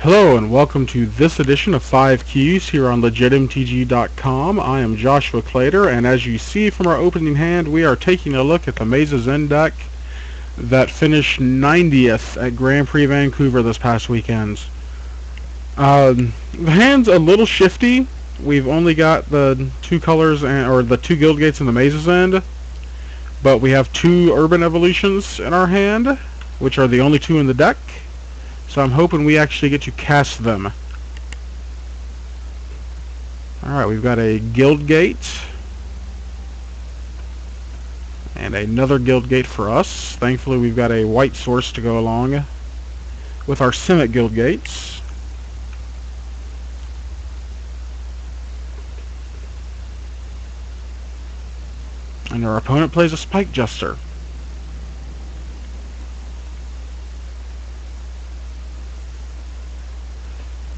Hello and welcome to this edition of 5 Keys here on LegitMTG.com. I am Joshua Clater, and as you see from our opening hand, we are taking a look at the Mesa Zen deck that finished 90th at Grand Prix Vancouver this past weekend. The hand's a little shifty. We've only got the two colors or the two guild gates in the Mesa Zen, but we have two urban evolutions in our hand, which are the only two in the deck. So I'm hoping we actually get to cast them. Alright, we've got a guild gate. And another guild gate for us. Thankfully we've got a white source to go along with our Simic guild gates. And our opponent plays a Spike Jester.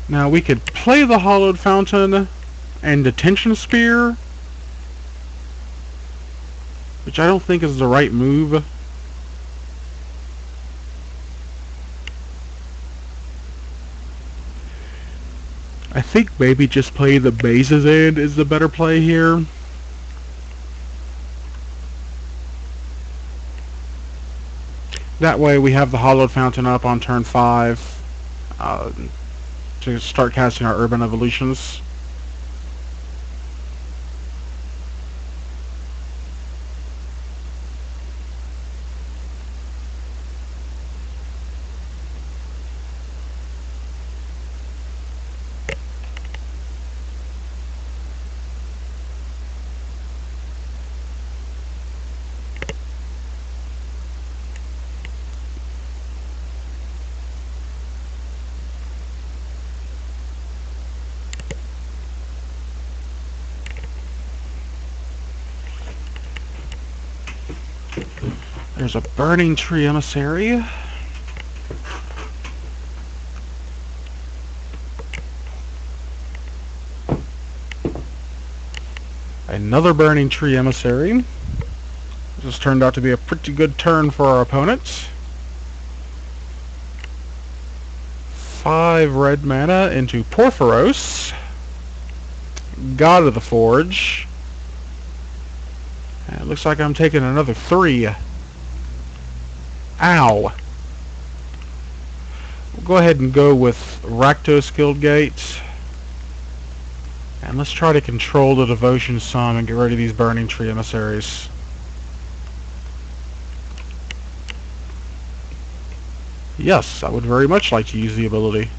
Now we could play the Hollowed Fountain and Detention Spear, which I don't think is the right move. I think maybe just play the Bases End is the better play here. That way we have the Hollowed Fountain up on turn 5 to start casting our Urban Evolutions. There's a Burning Tree Emissary. Another Burning Tree Emissary. This turned out to be a pretty good turn for our opponent. 5 red mana into Porphyros. God of the Forge. And it looks like I'm taking another 3. Ow. We'll go ahead and go with Rakdos Guildgate. And let's try to control the Devotion some and get rid of these Burning Tree Emissaries. Yes, I would very much like to use the ability.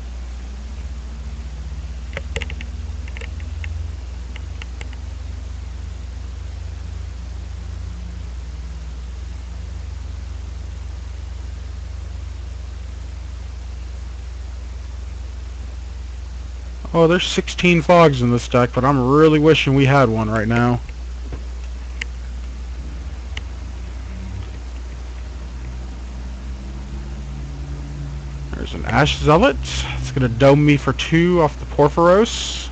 Oh, there's 16 fogs in this deck, but I'm really wishing we had one right now. There's an Ash Zealot. It's going to dome me for 2 off the Porphyros.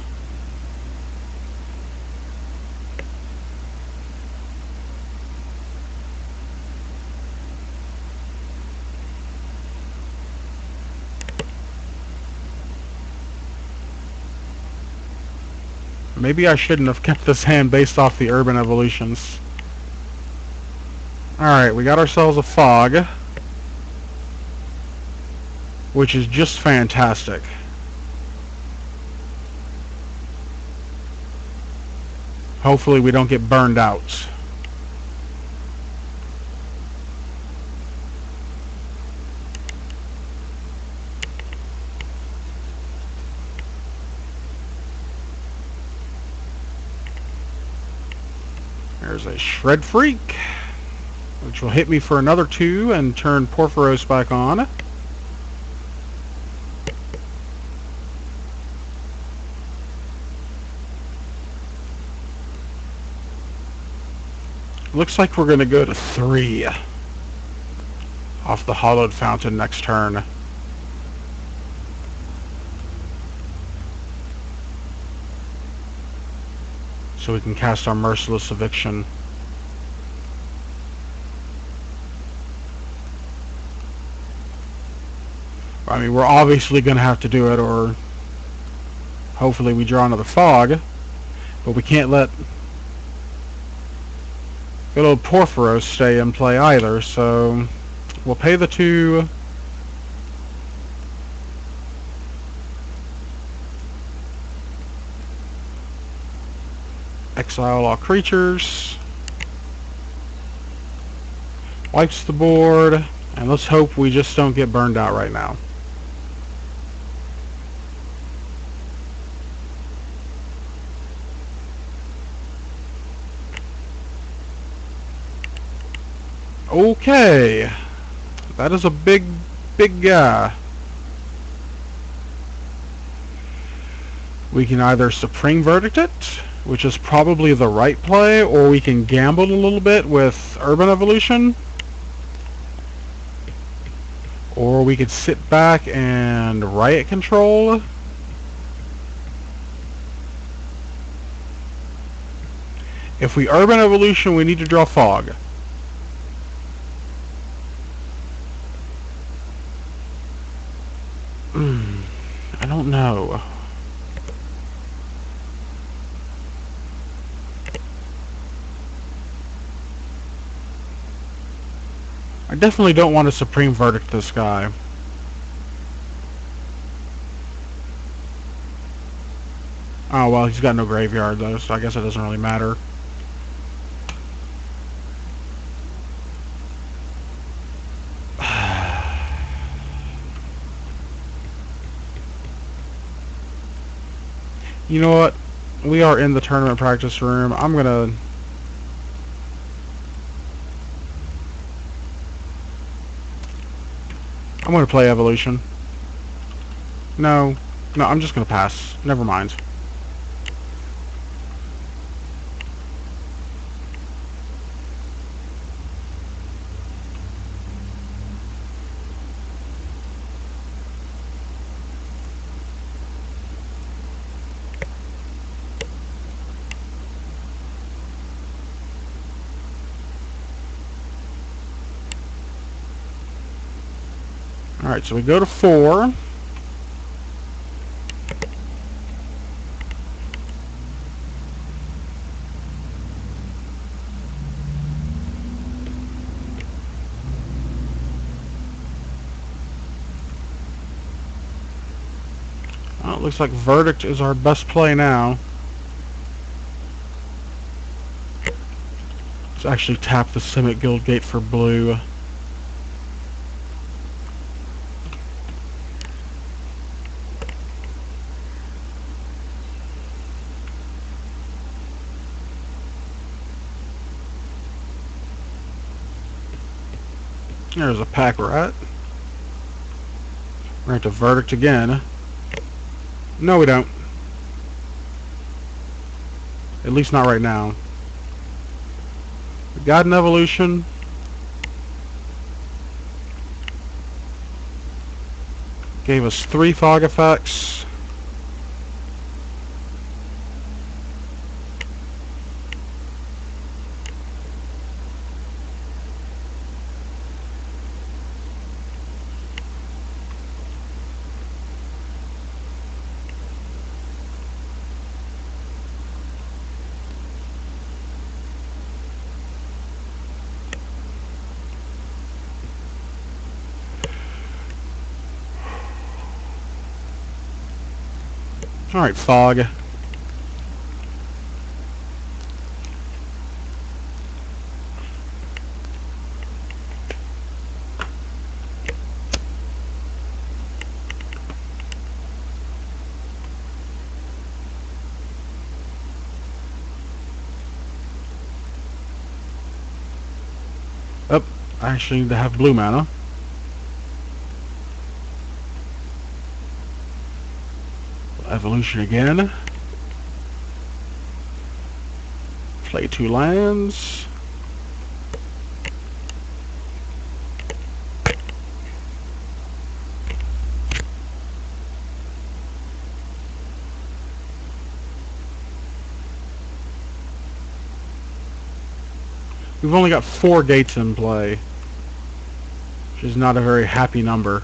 Maybe I shouldn't have kept this hand based off the Urban Evolutions. Alright, we got ourselves a Fog, which is just fantastic. Hopefully we don't get burned out. There's a Shred Freak, which will hit me for another 2 and turn Porphyros back on. Looks like we're going to go to 3 off the Hollowed Fountain next turn. So we can cast our Merciless Eviction. I mean, we're obviously going to have to do it, or hopefully we draw another fog. But we can't let good old Porphyros stay in play either, so we'll pay the 2. Exile all creatures. Wipes the board. And let's hope we just don't get burned out right now. Okay. That is a big guy. We can either Supreme Verdict it, which is probably the right play, or we can gamble a little bit with Urban Evolution. Or we could sit back and Riot Control. If we Urban Evolution, we need to draw Fog. I don't know. I definitely don't want to Supreme Verdict this guy. Oh, well, he's got no graveyard, though, so I guess it doesn't really matter. You know what? We are in the tournament practice room. I'm gonna play Evolution. No, I'm just gonna pass. Never mind. Alright, so we go to 4. Well, it looks like Verdict is our best play now. Let's actually tap the Simic Guildgate for blue. There's a pack rat. We're going to Verdict again. No, we don't. At least not right now. We got an Evolution. Gave us 3 fog effects. Alright, fog. Oh, I actually need to have blue mana. Evolution again. Play 2 lands. We've only got 4 gates in play, which is not a very happy number.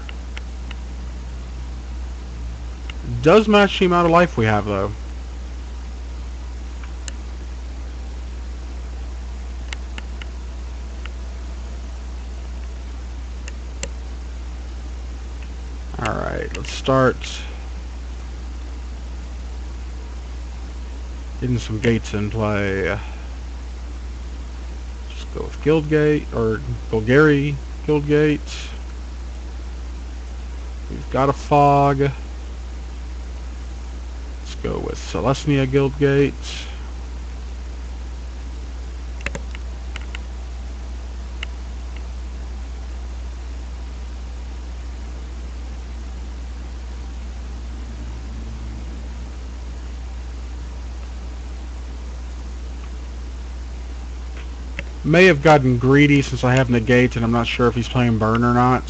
Does match the amount of life we have, though. Alright, let's start getting some gates in play. Just go with Guildgate, or Bulgari Guildgate. We've got a fog. Let's go with Celestia Guildgate. May have gotten greedy since I have negate and I'm not sure if he's playing burn or not.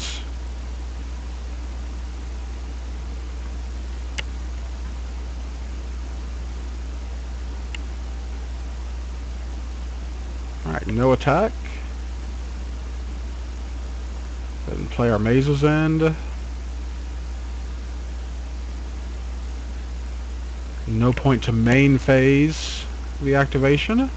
Alright, no attack. Then play our Maze's End. No point to main phase the activation.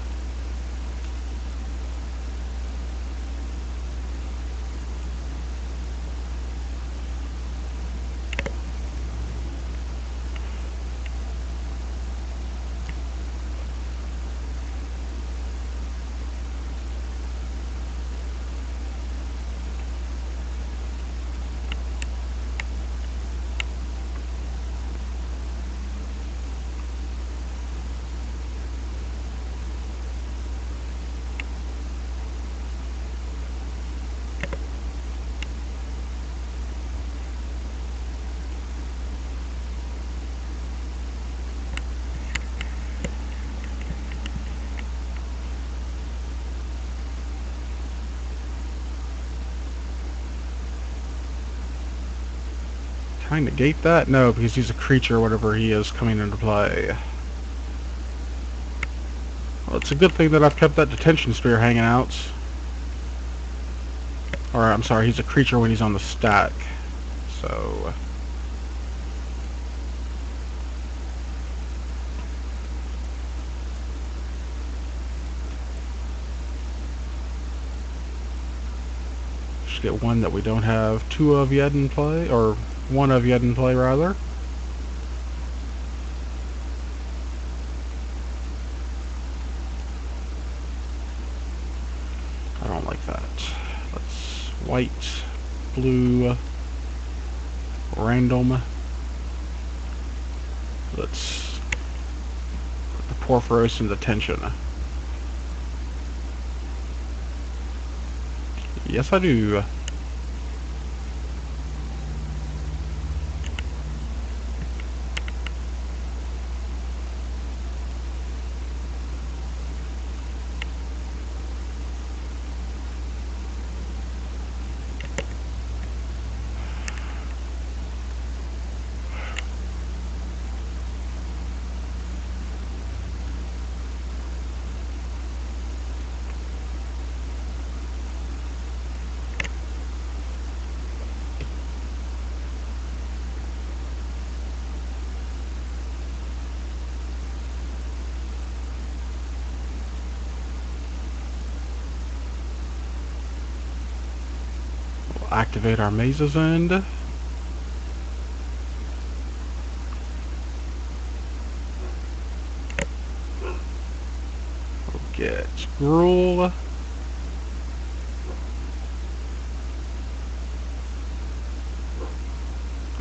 Can I negate that? No, because he's a creature, whatever he is, coming into play. Well, it's a good thing that I've kept that detention spear hanging out. Or, I'm sorry, he's a creature when he's on the stack. So... just get one that we don't have two of yet in play, or one of yet in play, rather. I don't like that. Let's white, blue, random. Let's put the Porphyros in detention. Yes, I do. Activate our Maze's End. We'll get Gruul.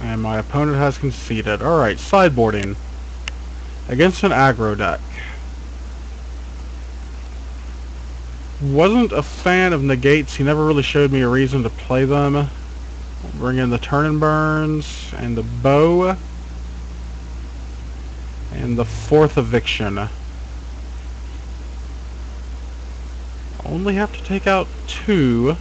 And my opponent has conceded. Alright, sideboarding. Against an aggro deck. Wasn't a fan of negates. He never really showed me a reason to play them. We'll bring in the Turn and Burns and the Bow and the fourth Eviction. Only have to take out two.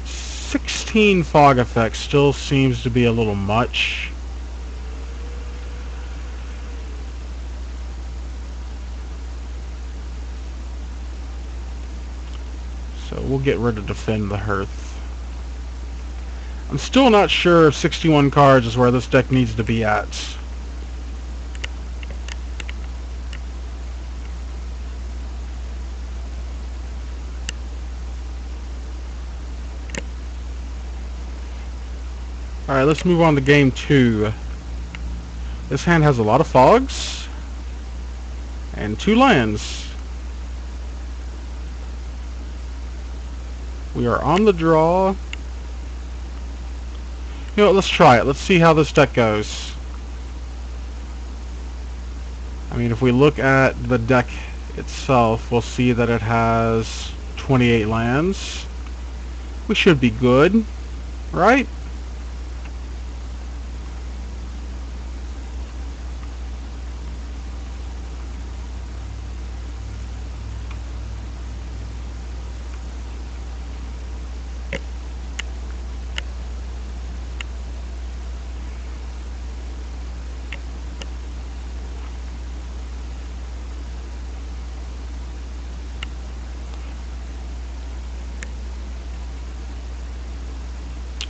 $16 fog effect still seems to be a little much. So we'll get rid of Defend the Hearth. I'm still not sure if 61 cards is where this deck needs to be at. Alright, let's move on to game 2. This hand has a lot of fogs and 2 lands. We are on the draw. You know what, let's try it. Let's see how this deck goes. I mean, if we look at the deck itself, we'll see that it has 28 lands. We should be good, right?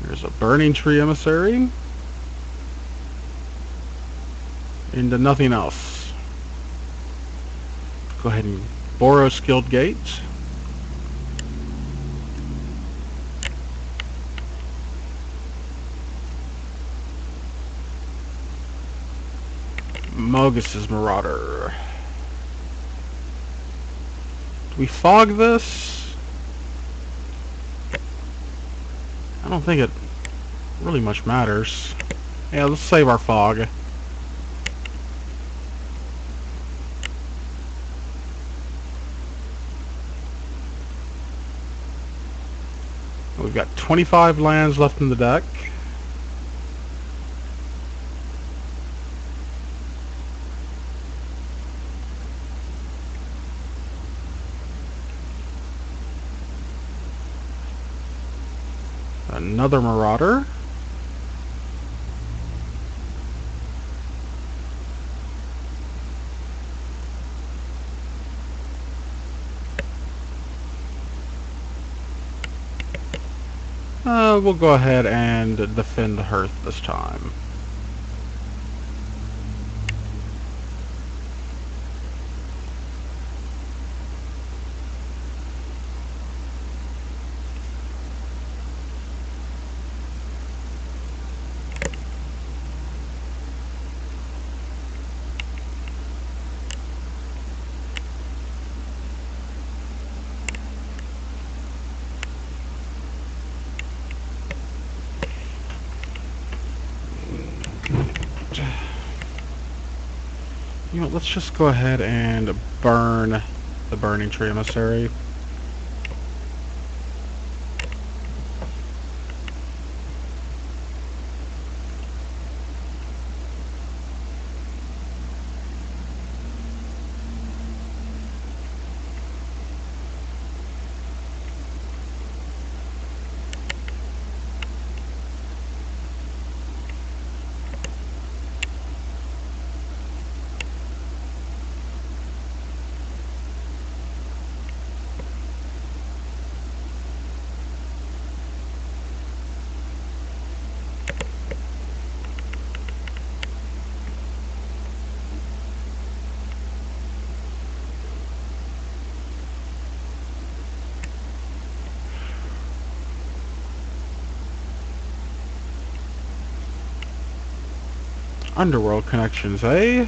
There's a Burning Tree Emissary. Into nothing else. Go ahead and borrow Skilled Gate. Mogus's Marauder. Do we fog this? I don't think it really much matters. Yeah, let's save our fog. We've got 25 lands left in the deck. Another Marauder. We'll go ahead and Defend the Hearth this time. You know, let's just go ahead and burn the Burning Tree Emissary. Underworld Connections, eh?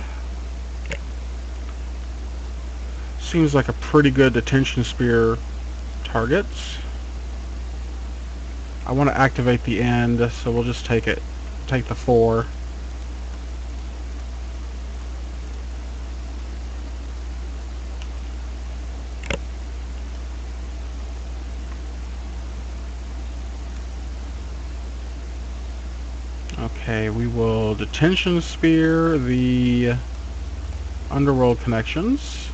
Seems like a pretty good Detention Spear target. I want to activate the end, so we'll just take it. Take the 4. Okay, we will Detention Spear the Underworld Connections.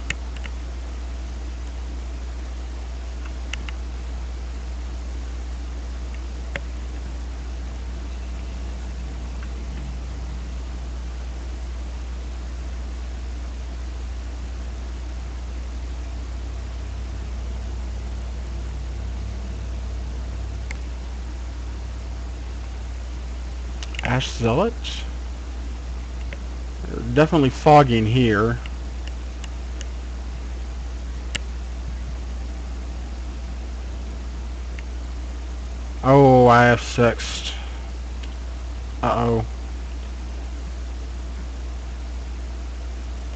Ash Zealot. Definitely fogging here. Oh, I have sixed. Uh-oh.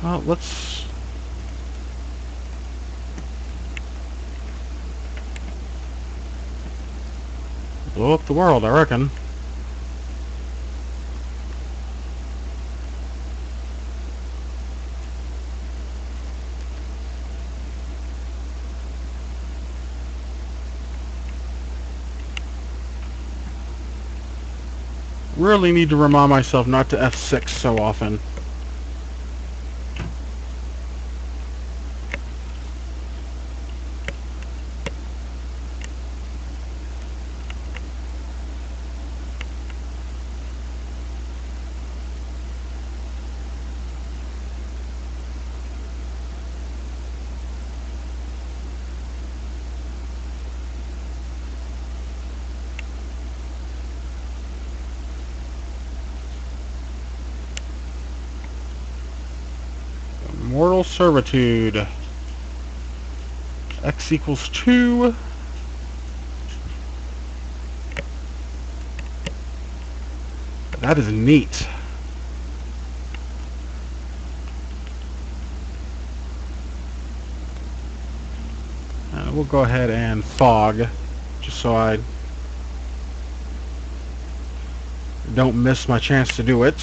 Well, let's... blow up the world, I reckon. Really need to remind myself not to F6 so often. Mortal Servitude. X equals 2. That is neat. We'll go ahead and fog, just so I don't miss my chance to do it.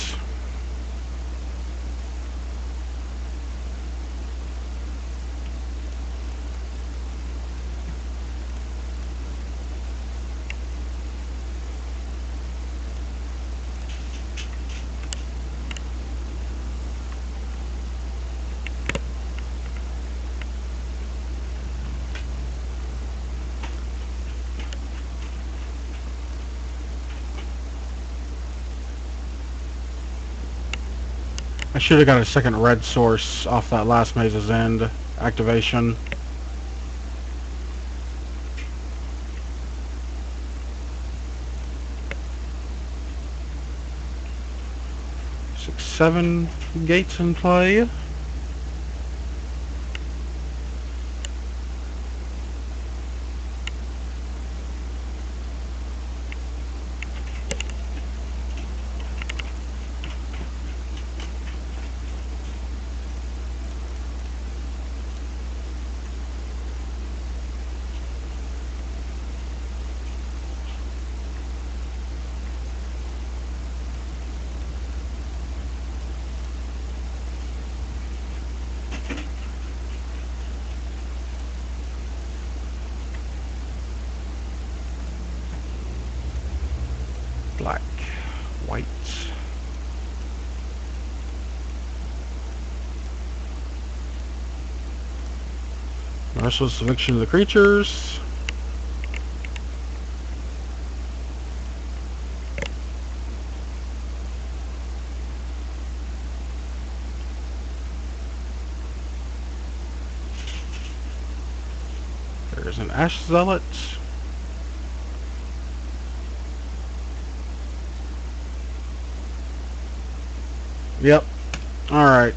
I should have got a second red source off that last Maze's End activation. Six, 7 gates in play. Black, white. Merciless eviction of the creatures. There's an Ash Zealot. Yep. Alright.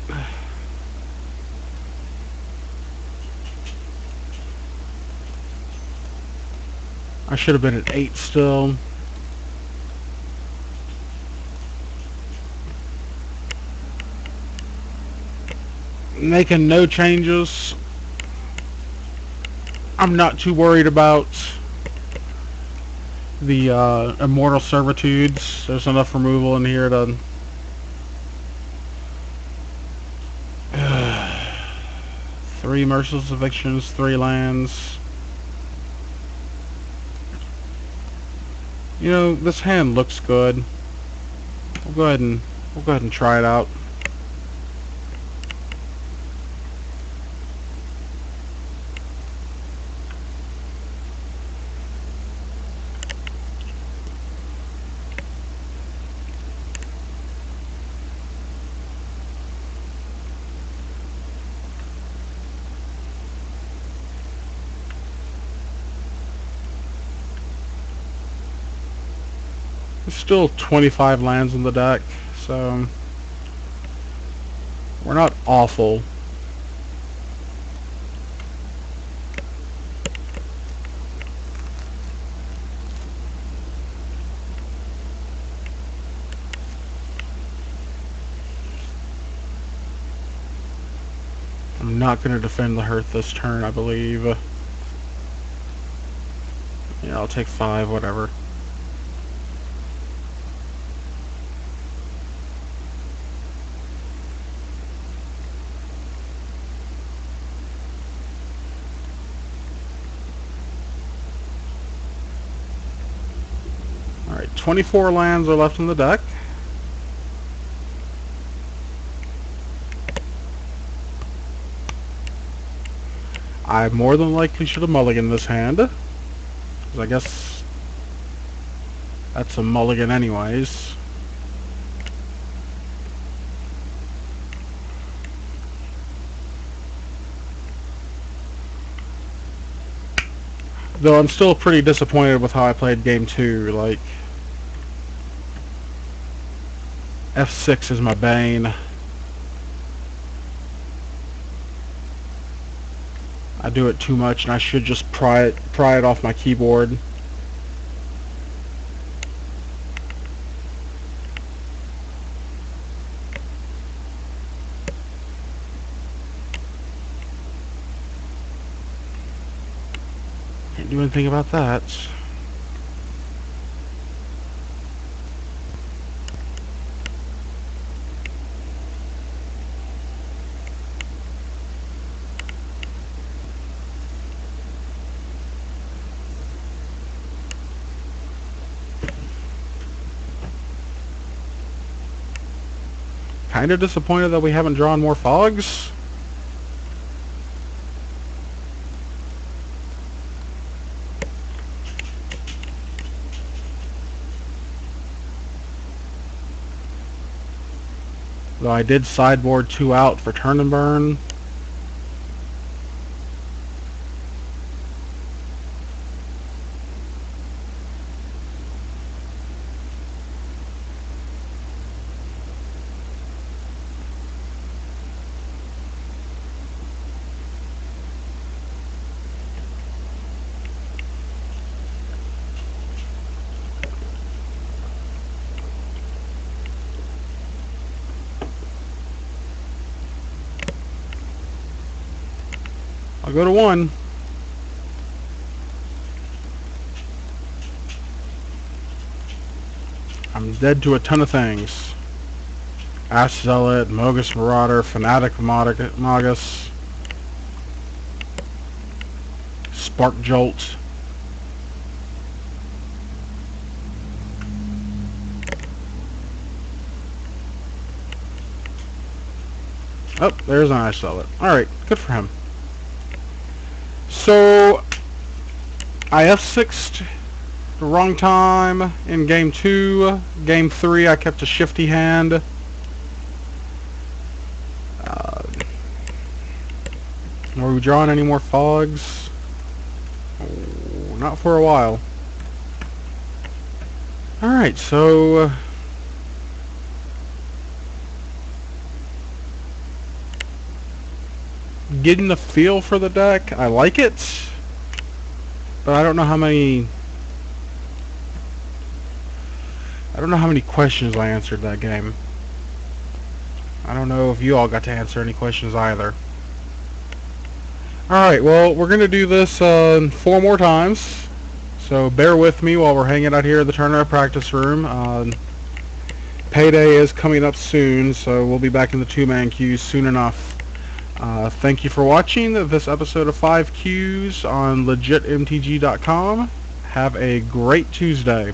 I should have been at 8 still. Making no changes. I'm not too worried about the Immortal Servitudes. There's enough removal in here to... 3 Merciless Evictions, 3 lands. You know, this hand looks good. We'll go ahead and try it out. There's still 25 lands in the deck, so we're not awful. I'm not going to defend the Hearth this turn, I believe. Yeah, I'll take 5, whatever. Alright, 24 lands are left in the deck. I more than likely should have mulliganed this hand, 'cause I guess that's a mulligan anyways. Though I'm still pretty disappointed with how I played game 2. Like, F6 is my bane. I do it too much, and I should just pry it off my keyboard. Can't do anything about that. Kind of disappointed that we haven't drawn more fogs. Though I did sideboard 2 out for turn and burn. I'll go to 1. I'm dead to a ton of things. Ash Zealot, Mogus Marauder, Fanatic Magus, Spark Jolt. Oh, there's an Ash Zealot. Alright, good for him. So, I F6'd the wrong time in game 2. Game 3, I kept a shifty hand. Were we drawing any more fogs? Oh, not for a while. Alright, so getting the feel for the deck. I like it, but I don't know how many questions I answered that game. I don't know if you all got to answer any questions either. Alright, well, we're going to do this 4 more times, so bear with me while we're hanging out here in the Turner practice room. Payday is coming up soon, so we'll be back in the 2-man queues soon enough. Thank you for watching this episode of 5 Qs on legitmtg.com. Have a great Tuesday.